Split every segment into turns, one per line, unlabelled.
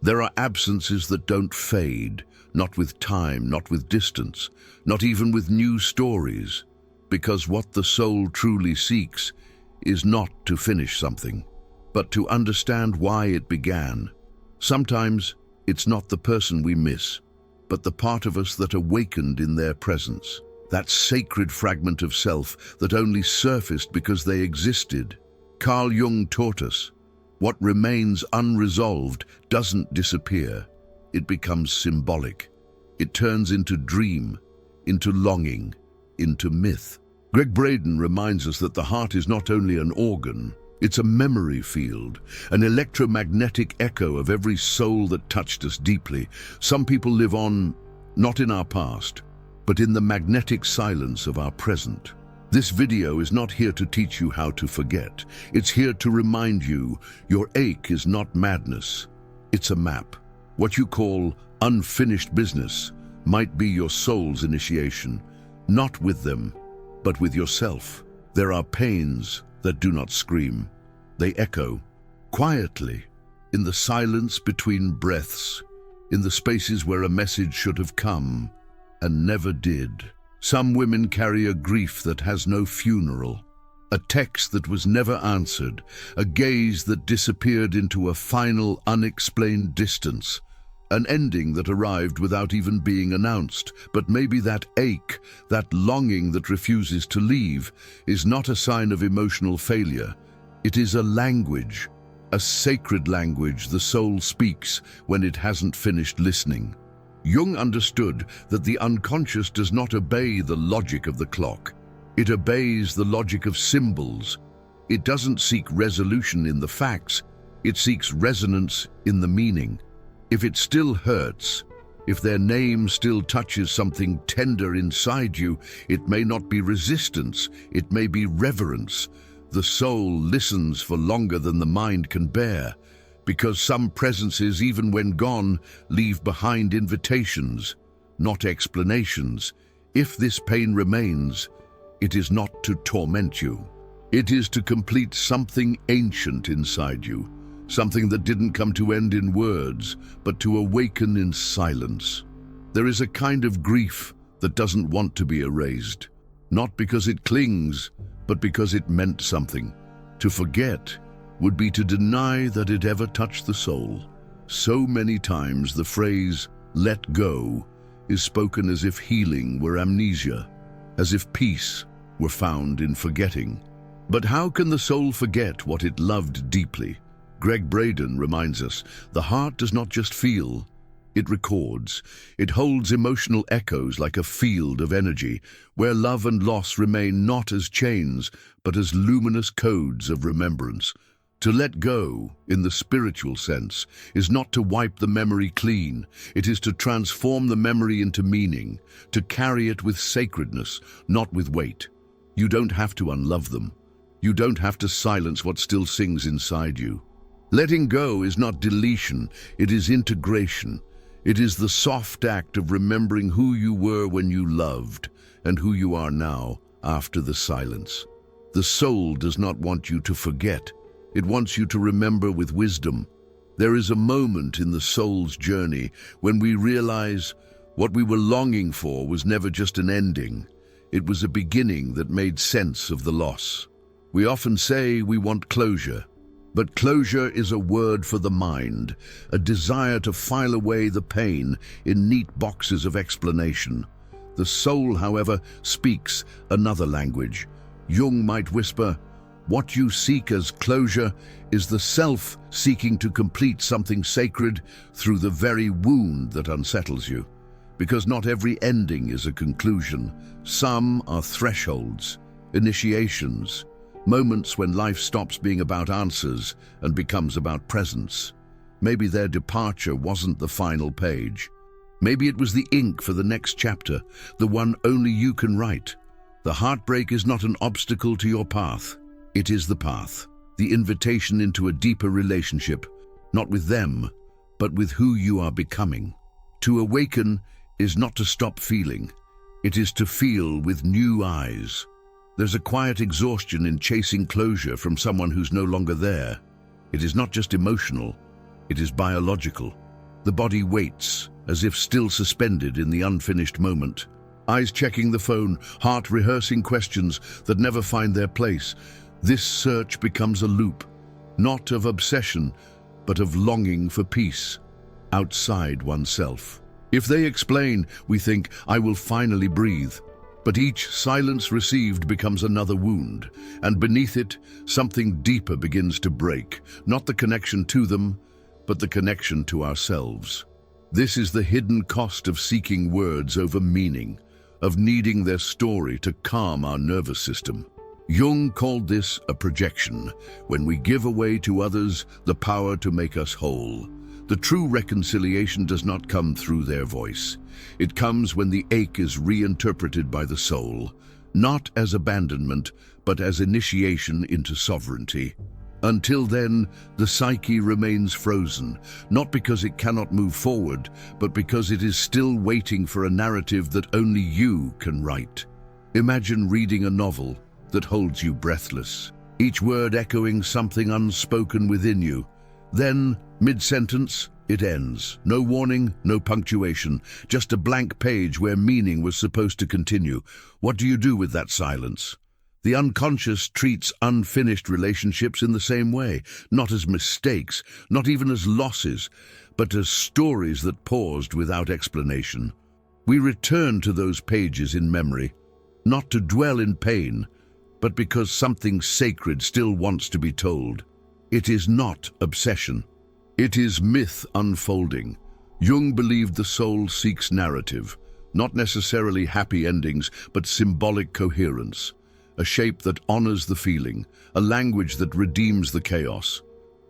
There are absences that don't fade, not with time, not with distance, not even with new stories, because what the soul truly seeks is not to finish something, but to understand why it began. Sometimes it's not the person we miss, but the part of us that awakened in their presence, that sacred fragment of self that only surfaced because they existed. Carl Jung taught us, what remains unresolved doesn't disappear. It becomes symbolic. It turns into dream, into longing, into myth. Gregg Braden reminds us that the heart is not only an organ, it's a memory field, an electromagnetic echo of every soul that touched us deeply. Some people live on, not in our past, but in the magnetic silence of our present. This video is not here to teach you how to forget. It's here to remind you your ache is not madness. It's a map. What you call unfinished business might be your soul's initiation, not with them, but with yourself. There are pains that do not scream. They echo, quietly, in the silence between breaths, in the spaces where a message should have come and never did. Some women carry a grief that has no funeral, a text that was never answered, a gaze that disappeared into a final, unexplained distance, an ending that arrived without even being announced. But maybe that ache, that longing that refuses to leave, is not a sign of emotional failure. It is a language, a sacred language the soul speaks when it hasn't finished listening. Jung understood that the unconscious does not obey the logic of the clock. It obeys the logic of symbols. It doesn't seek resolution in the facts. It seeks resonance in the meaning. If it still hurts, if their name still touches something tender inside you, it may not be resistance, it may be reverence. The soul listens for longer than the mind can bear, because some presences, even when gone, leave behind invitations, not explanations. If this pain remains, it is not to torment you. It is to complete something ancient inside you, something that didn't come to end in words, but to awaken in silence. There is a kind of grief that doesn't want to be erased, not because it clings, but because it meant something. To forget would be to deny that it ever touched the soul. So many times the phrase, "let go," is spoken as if healing were amnesia, as if peace were found in forgetting. But how can the soul forget what it loved deeply? Gregg Braden reminds us, the heart does not just feel, it records. It holds emotional echoes like a field of energy, where love and loss remain not as chains, but as luminous codes of remembrance. To let go, in the spiritual sense, is not to wipe the memory clean. It is to transform the memory into meaning, to carry it with sacredness, not with weight. You don't have to unlove them. You don't have to silence what still sings inside you. Letting go is not deletion, it is integration. It is the soft act of remembering who you were when you loved and who you are now after the silence. The soul does not want you to forget. It wants you to remember with wisdom. There is a moment in the soul's journey when we realize what we were longing for was never just an ending. It was a beginning that made sense of the loss. We often say we want closure, but closure is a word for the mind, a desire to file away the pain in neat boxes of explanation. The soul, however, speaks another language. Jung might whisper, what you seek as closure is the self seeking to complete something sacred through the very wound that unsettles you. Because not every ending is a conclusion. Some are thresholds, initiations, moments when life stops being about answers and becomes about presence. Maybe their departure wasn't the final page. Maybe it was the ink for the next chapter, the one only you can write. The heartbreak is not an obstacle to your path. It is the path, the invitation into a deeper relationship, not with them, but with who you are becoming. To awaken is not to stop feeling. It is to feel with new eyes. There's a quiet exhaustion in chasing closure from someone who's no longer there. It is not just emotional, it is biological. The body waits, as if still suspended in the unfinished moment. Eyes checking the phone, heart rehearsing questions that never find their place. This search becomes a loop, not of obsession, but of longing for peace, outside oneself. If they explain, we think, I will finally breathe. But each silence received becomes another wound, and beneath it, something deeper begins to break, not the connection to them, but the connection to ourselves. This is the hidden cost of seeking words over meaning, of needing their story to calm our nervous system. Jung called this a projection, when we give away to others the power to make us whole. The true reconciliation does not come through their voice. It comes when the ache is reinterpreted by the soul, not as abandonment, but as initiation into sovereignty. Until then, the psyche remains frozen, not because it cannot move forward, but because it is still waiting for a narrative that only you can write. Imagine reading a novel that holds you breathless, each word echoing something unspoken within you. Then, mid-sentence, it ends. No warning, no punctuation, just a blank page where meaning was supposed to continue. What do you do with that silence? The unconscious treats unfinished relationships in the same way, not as mistakes, not even as losses, but as stories that paused without explanation. We return to those pages in memory, not to dwell in pain, but because something sacred still wants to be told. It is not obsession. It is myth unfolding. Jung believed the soul seeks narrative, not necessarily happy endings, but symbolic coherence. A shape that honors the feeling, a language that redeems the chaos.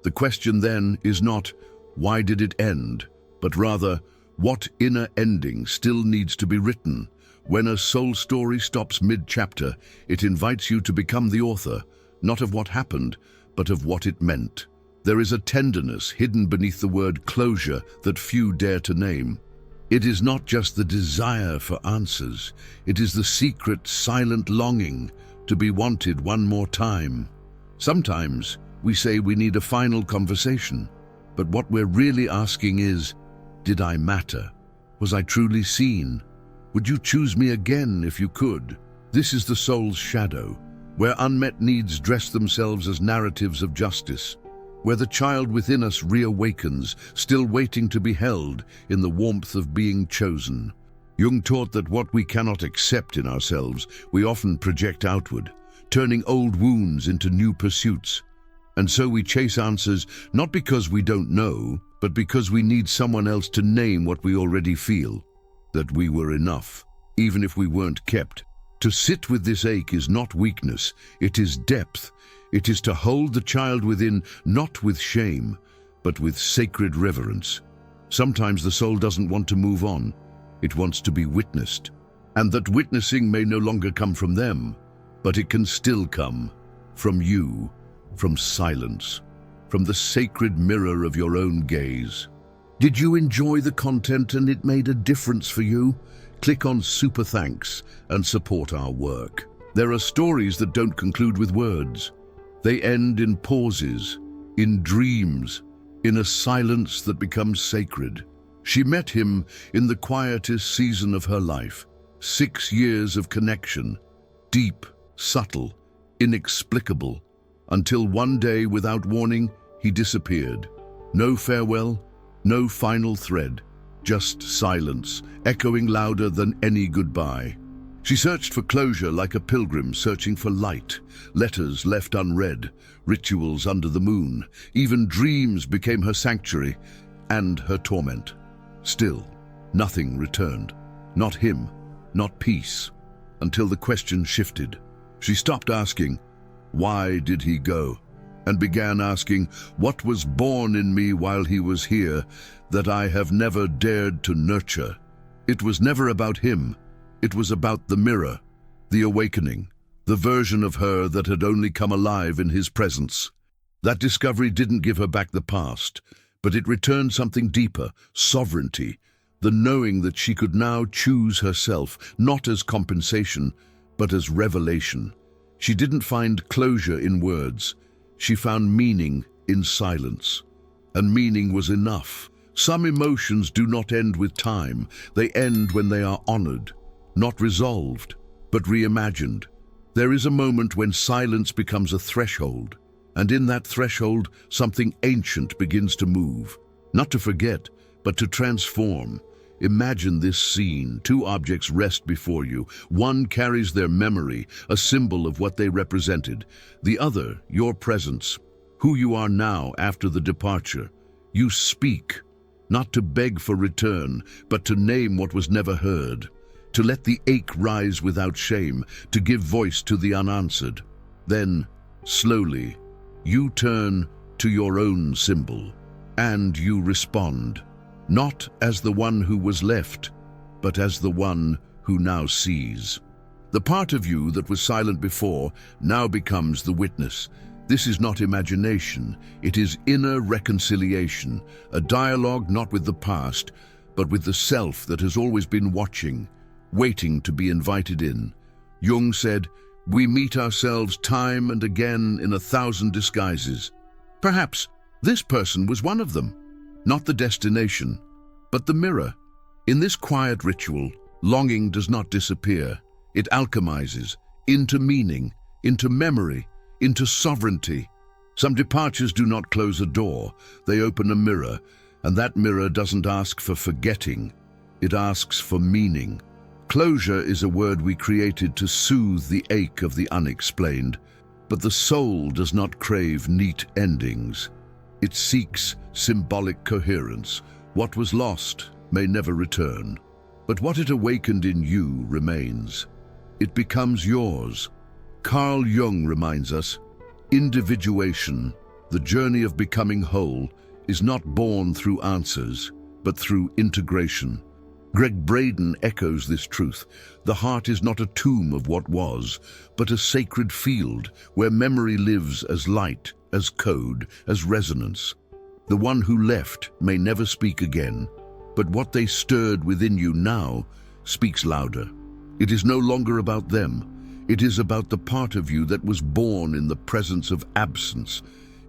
The question then is not, why did it end? But rather, what inner ending still needs to be written? When a soul story stops mid-chapter, it invites you to become the author, not of what happened, but of what it meant. There is a tenderness hidden beneath the word closure that few dare to name. It is not just the desire for answers, it is the secret, silent longing to be wanted one more time. Sometimes we say we need a final conversation, but what we're really asking is, did I matter? Was I truly seen? Would you choose me again if you could? This is the soul's shadow, where unmet needs dress themselves as narratives of justice, where the child within us reawakens, still waiting to be held in the warmth of being chosen. Jung taught that what we cannot accept in ourselves, we often project outward, turning old wounds into new pursuits. And so we chase answers not because we don't know, but because we need someone else to name what we already feel, that we were enough, even if we weren't kept. To sit with this ache is not weakness, it is depth. It is to hold the child within, not with shame, but with sacred reverence. Sometimes the soul doesn't want to move on. It wants to be witnessed. And that witnessing may no longer come from them, but it can still come from you, from silence, from the sacred mirror of your own gaze. Did you enjoy the content and it made a difference for you? Click on Super Thanks and support our work. There are stories that don't conclude with words. They end in pauses, in dreams, in a silence that becomes sacred. She met him in the quietest season of her life. 6 years of connection, deep, subtle, inexplicable, until one day, without warning, he disappeared. No farewell, no final thread, just silence, echoing louder than any goodbye. She searched for closure like a pilgrim searching for light, letters left unread, rituals under the moon. Even dreams became her sanctuary and her torment. Still, nothing returned. Not him, not peace, until the question shifted. She stopped asking, why did he go? And began asking, what was born in me while he was here that I have never dared to nurture? It was never about him. It was about the mirror, the awakening, the version of her that had only come alive in his presence. That discovery didn't give her back the past, but it returned something deeper, sovereignty, the knowing that she could now choose herself, not as compensation, but as revelation. She didn't find closure in words. She found meaning in silence. And meaning was enough, Some emotions do not end with time. They end when they are honored, not resolved, but reimagined. There is a moment when silence becomes a threshold, and in that threshold, something ancient begins to move. Not to forget, but to transform. Imagine this scene. Two objects rest before you. One carries their memory, a symbol of what they represented. The other, your presence, who you are now after the departure. You speak, not to beg for return, but to name what was never heard, to let the ache rise without shame, to give voice to the unanswered. Then, slowly, you turn to your own symbol, and you respond, not as the one who was left, but as the one who now sees. The part of you that was silent before now becomes the witness. This is not imagination, it is inner reconciliation, a dialogue not with the past, but with the self that has always been watching, waiting to be invited in. Jung said, "We meet ourselves time and again in 1,000 disguises." Perhaps this person was one of them, not the destination, but the mirror. In this quiet ritual, longing does not disappear. It alchemizes into meaning, into memory, into sovereignty. Some departures do not close a door, they open a mirror, and that mirror doesn't ask for forgetting, it asks for meaning. Closure is a word we created to soothe the ache of the unexplained, but the soul does not crave neat endings. It seeks symbolic coherence. What was lost may never return, but what it awakened in you remains. It becomes yours. Carl Jung reminds us, individuation, the journey of becoming whole, is not born through answers, but through integration. Greg Braden echoes this truth. The heart is not a tomb of what was, but a sacred field where memory lives as light, as code, as resonance. The one who left may never speak again, but what they stirred within you now speaks louder. It is no longer about them. It is about the part of you that was born in the presence of absence.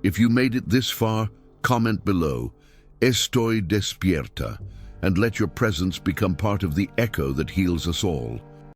If you made it this far, comment below, "Estoy despierta," and let your presence become part of the echo that heals us all.